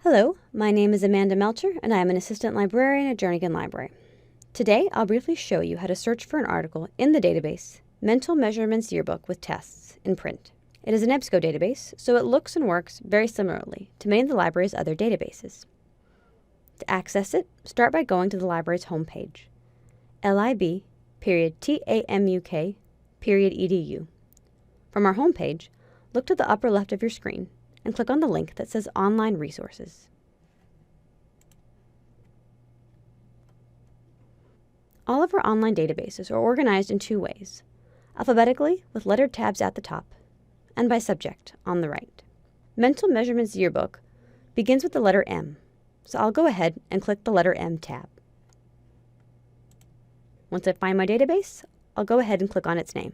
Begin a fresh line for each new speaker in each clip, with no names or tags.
Hello, my name is Amanda Melcher, and I am an assistant librarian at Jernigan Library. Today, I'll briefly show you how to search for an article in the database Mental Measurements Yearbook with Tests in print. It is an EBSCO database, so it looks and works very similarly to many of the library's other databases. To access it, start by going to the library's homepage, lib.tamuk.edu. From our homepage, look to the upper left of your screen and click on the link that says Online Resources. All of our online databases are organized in two ways, alphabetically with lettered tabs at the top, and by subject on the right. Mental Measurements Yearbook begins with the letter M, so I'll go ahead and click the letter M tab. Once I find my database, I'll go ahead and click on its name.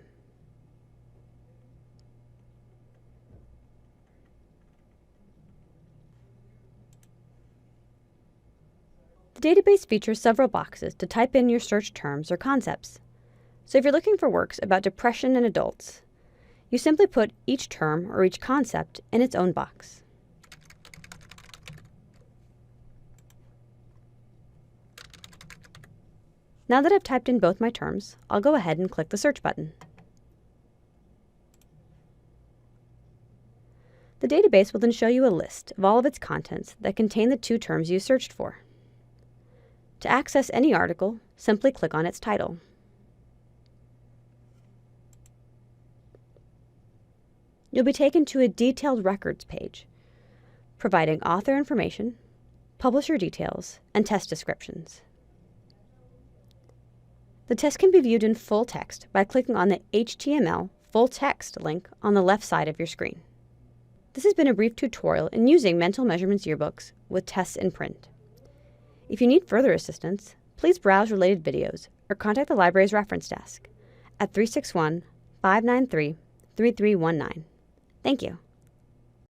The database features several boxes to type in your search terms or concepts. So if you're looking for works about depression in adults, you simply put each term or each concept in its own box. Now that I've typed in both my terms, I'll go ahead and click the search button. The database will then show you a list of all of its contents that contain the two terms you searched for. To access any article, simply click on its title. You'll be taken to a detailed records page, providing author information, publisher details, and test descriptions. The test can be viewed in full text by clicking on the HTML full text link on the left side of your screen. This has been a brief tutorial in using Mental Measurements Yearbooks with tests in print. If you need further assistance, please browse related videos or contact the library's reference desk at 361-593-3319. Thank you.